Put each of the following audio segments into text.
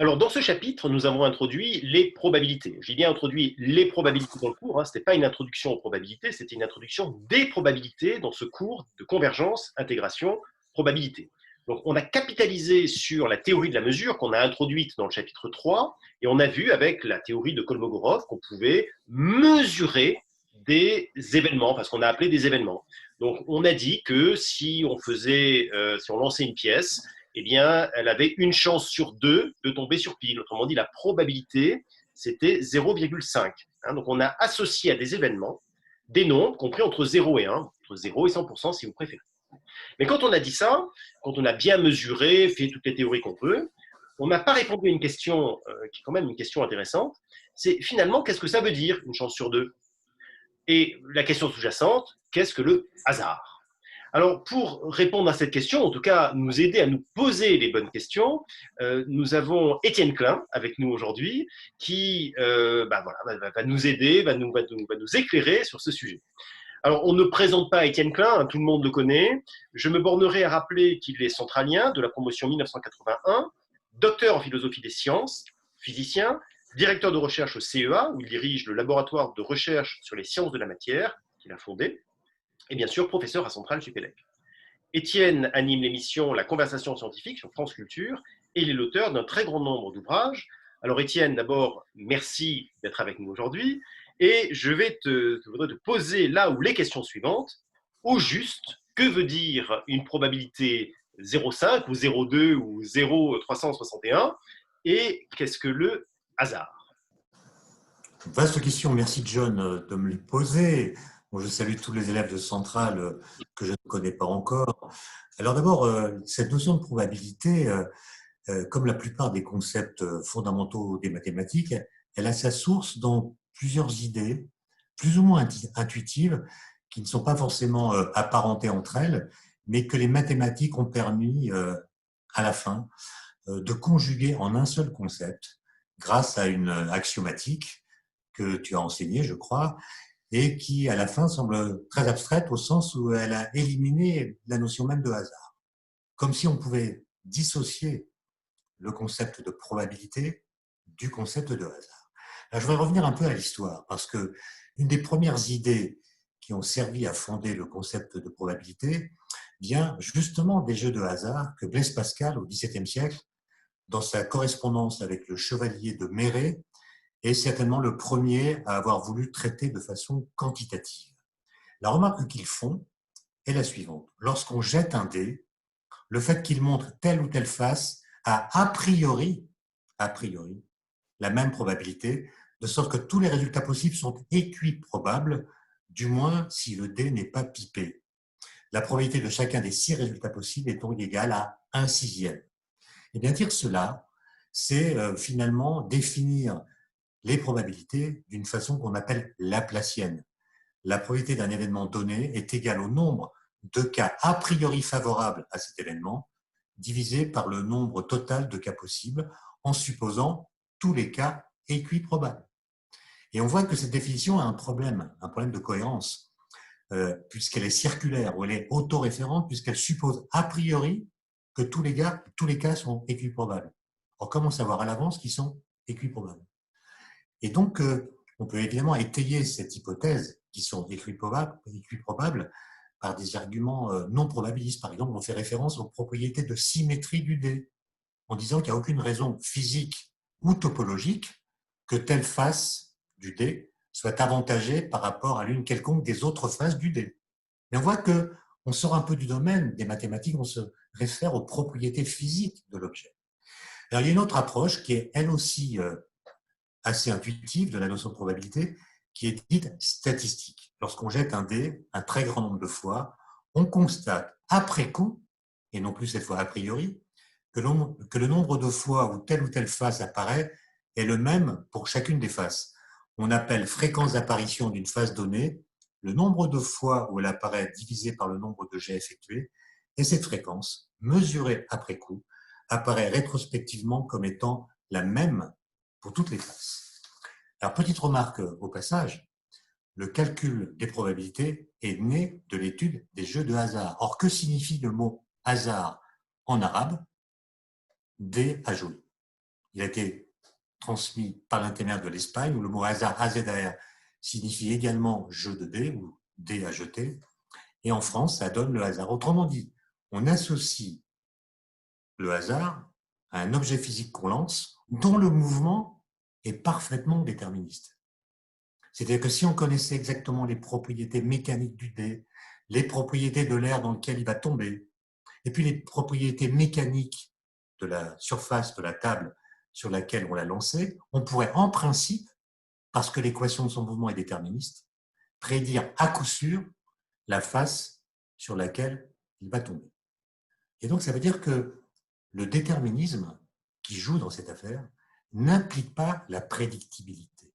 Alors, dans ce chapitre, nous avons introduit les probabilités. J'ai bien introduit les probabilités dans le cours, hein. Ce n'était pas une introduction aux probabilités, c'était une introduction des probabilités dans ce cours de convergence, intégration, probabilité. Donc, on a capitalisé sur la théorie de la mesure qu'on a introduite dans le chapitre 3, et on a vu avec la théorie de Kolmogorov qu'on pouvait mesurer des événements, parce qu'on a appelé des événements. Donc, on a dit que si on lançait une pièce, eh bien, elle avait une chance sur deux de tomber sur pile. Autrement dit, la probabilité, c'était 0,5. Hein, donc, on a associé à des événements des nombres compris entre 0 et 1, entre 0 et 100% si vous préférez. Mais quand on a dit ça, quand on a bien mesuré, fait toutes les théories qu'on veut, on n'a pas répondu à une question qui est quand même une question intéressante. C'est finalement, qu'est-ce que ça veut dire, une chance sur deux? Et la question sous-jacente, qu'est-ce que le hasard? Alors, pour répondre à cette question, en tout cas, nous aider à nous poser les bonnes questions, nous avons Étienne Klein avec nous aujourd'hui, qui voilà, va nous aider, va nous éclairer sur ce sujet. Alors, on ne présente pas Étienne Klein, hein, tout le monde le connaît. Je me bornerai à rappeler qu'il est centralien de la promotion 1981, docteur en philosophie des sciences, physicien, directeur de recherche au CEA, où il dirige le laboratoire de recherche sur les sciences de la matière qu'il a fondé, et bien sûr professeur à Centrale Supélec. Étienne anime l'émission La Conversation scientifique sur France Culture et il est l'auteur d'un très grand nombre d'ouvrages. Alors Étienne, d'abord, merci d'être avec nous aujourd'hui et je voudrais te poser là où les questions suivantes. Au juste, que veut dire une probabilité 0,5 ou 0,2 ou 0,361 et qu'est-ce que le hasard? Vaste question, merci John de me les poser. Bon, je salue tous les élèves de Centrale que je ne connais pas encore. Alors d'abord, cette notion de probabilité, comme la plupart des concepts fondamentaux des mathématiques, elle a sa source dans plusieurs idées, plus ou moins intuitives, qui ne sont pas forcément apparentées entre elles, mais que les mathématiques ont permis à la fin de conjuguer en un seul concept grâce à une axiomatique que tu as enseignée, je crois, et qui, à la fin, semble très abstraite au sens où elle a éliminé la notion même de hasard. Comme si on pouvait dissocier le concept de probabilité du concept de hasard. Là, je voudrais revenir un peu à l'histoire, parce que une des premières idées qui ont servi à fonder le concept de probabilité vient justement des jeux de hasard que Blaise Pascal, au XVIIe siècle, dans sa correspondance avec le chevalier de Méret, est certainement le premier à avoir voulu traiter de façon quantitative. La remarque qu'ils font est la suivante. Lorsqu'on jette un dé, le fait qu'il montre telle ou telle face a a priori, la même probabilité, de sorte que tous les résultats possibles sont équiprobables, du moins si le dé n'est pas pipé. La probabilité de chacun des 6 résultats possibles est donc égale à 1/6. Et bien dire cela, c'est finalement définir les probabilités d'une façon qu'on appelle laplacienne. La probabilité d'un événement donné est égale au nombre de cas a priori favorables à cet événement, divisé par le nombre total de cas possibles, en supposant tous les cas équiprobables. Et on voit que cette définition a un problème de cohérence, puisqu'elle est circulaire, ou elle est autoréférente, puisqu'elle suppose a priori que tous les cas sont équiprobables. Or, comment savoir à l'avance qu'ils sont équiprobables? Et donc, on peut évidemment étayer cette hypothèse qui sont équiprobables par des arguments non probabilistes. Par exemple, on fait référence aux propriétés de symétrie du dé, en disant qu'il n'y a aucune raison physique ou topologique que telle face du dé soit avantagée par rapport à l'une quelconque des autres faces du dé. Mais on voit qu'on sort un peu du domaine des mathématiques, on se réfère aux propriétés physiques de l'objet. Alors, il y a une autre approche qui est elle aussi assez intuitive de la notion de probabilité, qui est dite statistique. Lorsqu'on jette un dé un très grand nombre de fois, on constate après coup, et non plus cette fois a priori, que le nombre de fois où telle ou telle face apparaît est le même pour chacune des faces. On appelle fréquence d'apparition d'une face donnée le nombre de fois où elle apparaît divisé par le nombre de jets effectués, et cette fréquence, mesurée après coup, apparaît rétrospectivement comme étant la même pour toutes les faces. Alors, petite remarque au passage, le calcul des probabilités est né de l'étude des jeux de hasard. Or, que signifie le mot hasard en arabe? Dé à jouer. Il a été transmis par l'intermédiaire de l'Espagne, où le mot hasard, AZAR, signifie également jeu de dés ou dés à jeter. Et en France, ça donne le hasard. Autrement dit, on associe le hasard à un objet physique qu'on lance, dont le mouvement est parfaitement déterministe. C'est-à-dire que si on connaissait exactement les propriétés mécaniques du dé, les propriétés de l'air dans lequel il va tomber, et puis les propriétés mécaniques de la surface de la table sur laquelle on l'a lancé, on pourrait en principe, parce que l'équation de son mouvement est déterministe, prédire à coup sûr la face sur laquelle il va tomber. Et donc ça veut dire que le déterminisme qui joue dans cette affaire n'implique pas la prédictibilité.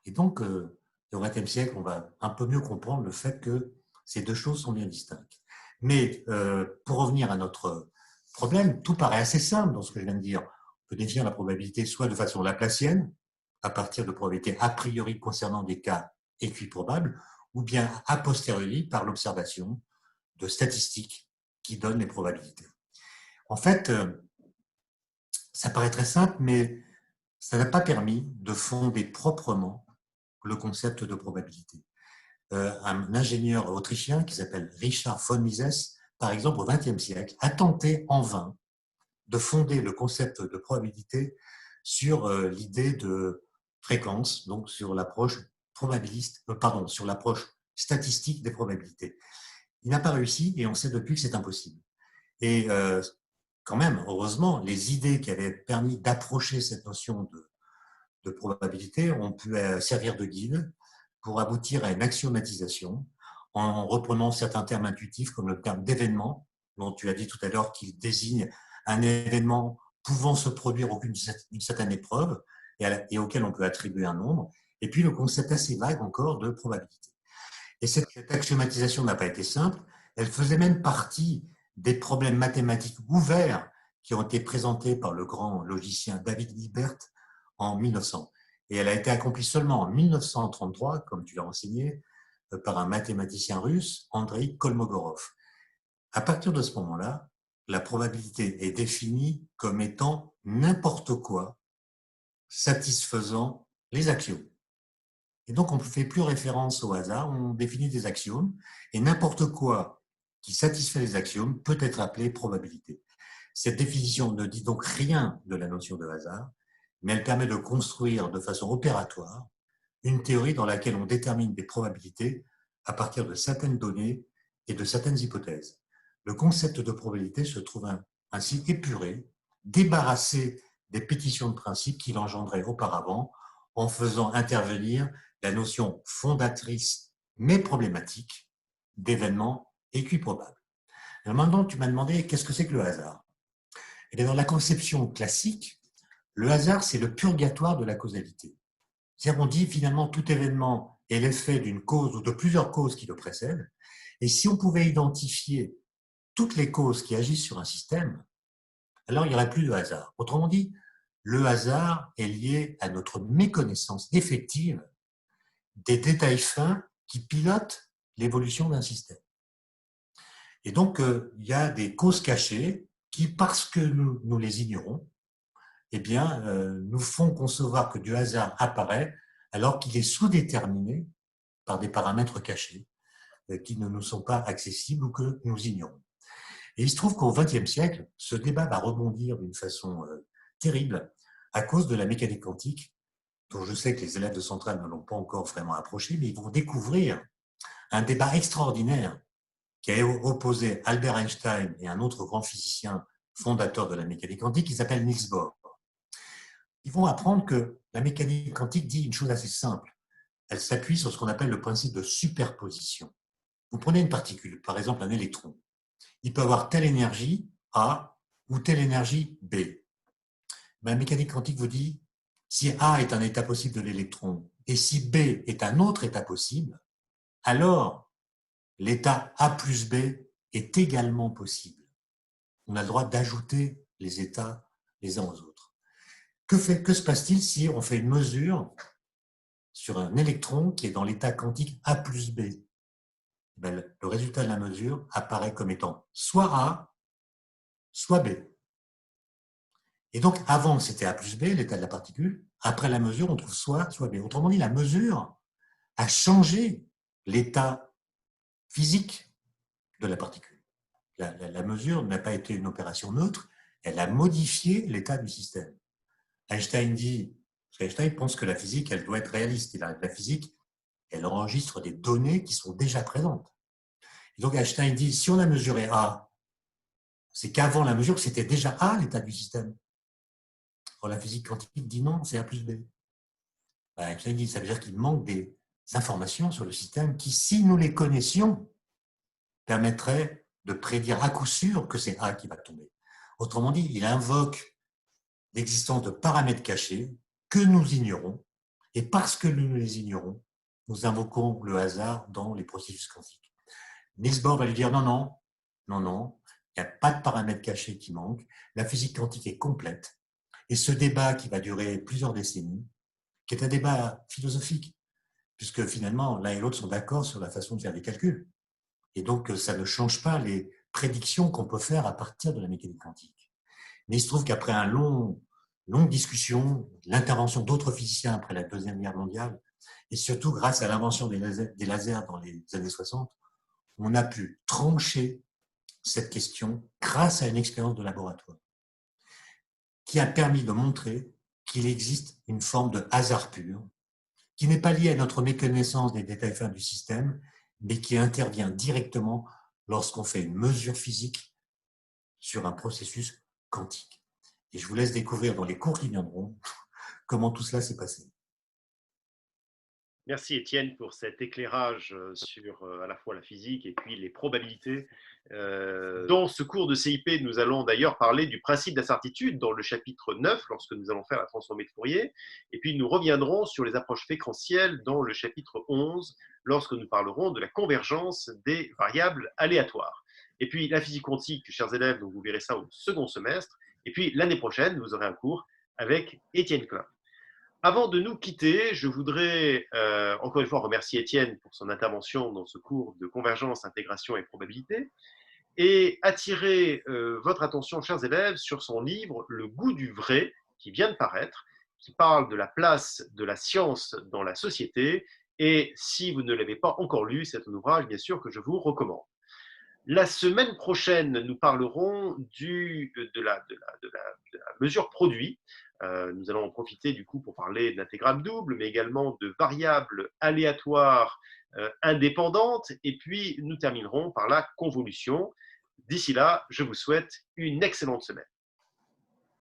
Et donc, au XXe siècle, on va un peu mieux comprendre le fait que ces deux choses sont bien distinctes. Mais pour revenir à notre problème, tout paraît assez simple dans ce que je viens de dire. On peut définir la probabilité soit de façon laplacienne, à partir de probabilités a priori concernant des cas équiprobables, ou bien a posteriori par l'observation de statistiques qui donnent les probabilités. En fait, ça paraît très simple, mais ça n'a pas permis de fonder proprement le concept de probabilité. Un ingénieur autrichien qui s'appelle Richard von Mises, par exemple, au XXe siècle, a tenté en vain de fonder le concept de probabilité sur l'idée de fréquence, donc sur l'approche probabiliste, sur l'approche statistique des probabilités. Il n'a pas réussi et on sait depuis que c'est impossible. Et quand même, heureusement, les idées qui avaient permis d'approcher cette notion de probabilité ont pu servir de guide pour aboutir à une axiomatisation en reprenant certains termes intuitifs comme le terme d'événement, dont tu as dit tout à l'heure qu'il désigne un événement pouvant se produire d'une certaine épreuve et auquel on peut attribuer un nombre, et puis le concept assez vague encore de probabilité. Et cette axiomatisation n'a pas été simple, elle faisait même partie des problèmes mathématiques ouverts qui ont été présentés par le grand logicien David Hilbert en 1900. Et elle a été accomplie seulement en 1933, comme tu l'as enseigné, par un mathématicien russe, Andrei Kolmogorov. À partir de ce moment-là, la probabilité est définie comme étant n'importe quoi satisfaisant les axiomes. Et donc, on ne fait plus référence au hasard, on définit des axiomes, et n'importe quoi qui satisfait les axiomes peut être appelé probabilité. Cette définition ne dit donc rien de la notion de hasard, mais elle permet de construire de façon opératoire une théorie dans laquelle on détermine des probabilités à partir de certaines données et de certaines hypothèses. Le concept de probabilité se trouve ainsi épuré, débarrassé des pétitions de principe qu'il engendrait auparavant en faisant intervenir la notion fondatrice mais problématique d'événements équiprobables. Alors maintenant, tu m'as demandé qu'est-ce que c'est que le hasard. Et dans la conception classique, le hasard, c'est le purgatoire de la causalité. C'est-à-dire qu'on dit finalement tout événement est l'effet d'une cause ou de plusieurs causes qui le précèdent. Et si on pouvait identifier toutes les causes qui agissent sur un système, alors il n'y aurait plus de hasard. Autrement dit, le hasard est lié à notre méconnaissance effective des détails fins qui pilotent l'évolution d'un système. Et donc, il y a des causes cachées qui, parce que nous les ignorons, eh bien, nous font concevoir que du hasard apparaît alors qu'il est sous-déterminé par des paramètres cachés qui ne nous sont pas accessibles ou que nous ignorons. Et il se trouve qu'au XXe siècle, ce débat va rebondir d'une façon terrible à cause de la mécanique quantique, dont je sais que les élèves de Centrale ne l'ont pas encore vraiment approché, mais ils vont découvrir un débat extraordinaire qui a opposé Albert Einstein et un autre grand physicien fondateur de la mécanique quantique qui s'appelle Niels Bohr. Ils vont apprendre que la mécanique quantique dit une chose assez simple. Elle s'appuie sur ce qu'on appelle le principe de superposition. Vous prenez une particule, par exemple un électron. Il peut avoir telle énergie A ou telle énergie B. Mais la mécanique quantique vous dit, si A est un état possible de l'électron et si B est un autre état possible, alors l'état A plus B est également possible. On a le droit d'ajouter les états les uns aux autres. Que se passe-t-il si on fait une mesure sur un électron qui est dans l'état quantique A plus B? Le résultat de la mesure apparaît comme étant soit A, soit B. Et donc, avant, c'était A plus B, l'état de la particule. Après la mesure, on trouve soit B. Autrement dit, la mesure a changé l'état physique de la particule. La mesure n'a pas été une opération neutre, elle a modifié l'état du système. Einstein dit, Einstein pense que la physique, elle doit être réaliste. Et la physique, elle enregistre des données qui sont déjà présentes. Et donc Einstein dit, si on a mesuré A, c'est qu'avant la mesure, c'était déjà A l'état du système. Or, la physique quantique dit non, c'est A plus B. Einstein dit, ça veut dire qu'il manque des informations sur le système qui, si nous les connaissions, permettraient de prédire à coup sûr que c'est A qui va tomber. Autrement dit, il invoque l'existence de paramètres cachés que nous ignorons, et parce que nous les ignorons, nous invoquons le hasard dans les processus quantiques. Niels Bohr va lui dire non, non, non, non, il n'y a pas de paramètres cachés qui manquent, la physique quantique est complète, et ce débat qui va durer plusieurs décennies, qui est un débat philosophique, puisque finalement, l'un et l'autre sont d'accord sur la façon de faire des calculs. Et donc, ça ne change pas les prédictions qu'on peut faire à partir de la mécanique quantique. Mais il se trouve qu'après longue discussion, l'intervention d'autres physiciens après la Deuxième Guerre mondiale, et surtout grâce à l'invention des lasers dans les années 60, on a pu trancher cette question grâce à une expérience de laboratoire qui a permis de montrer qu'il existe une forme de hasard pur qui n'est pas liée à notre méconnaissance des détails fins du système, mais qui intervient directement lorsqu'on fait une mesure physique sur un processus quantique. Et je vous laisse découvrir dans les cours qui viendront comment tout cela s'est passé. Merci Étienne pour cet éclairage sur à la fois la physique et puis les probabilités. Dans ce cours de CIP, nous allons d'ailleurs parler du principe d'incertitude dans le chapitre 9, lorsque nous allons faire la transformée de Fourier. Et puis nous reviendrons sur les approches séquentielles dans le chapitre 11, lorsque nous parlerons de la convergence des variables aléatoires. Et puis la physique quantique, chers élèves, donc vous verrez ça au second semestre. Et puis l'année prochaine, vous aurez un cours avec Étienne Klein. Avant de nous quitter, je voudrais encore une fois remercier Étienne pour son intervention dans ce cours de convergence, intégration et probabilité et attirer votre attention, chers élèves, sur son livre Le goût du vrai, qui vient de paraître, qui parle de la place de la science dans la société. Et si vous ne l'avez pas encore lu, c'est un ouvrage, bien sûr, que je vous recommande. La semaine prochaine, nous parlerons de la mesure produit. Nous allons en profiter du coup pour parler d'intégrale double, mais également de variables aléatoires indépendantes. Et puis, nous terminerons par la convolution. D'ici là, je vous souhaite une excellente semaine.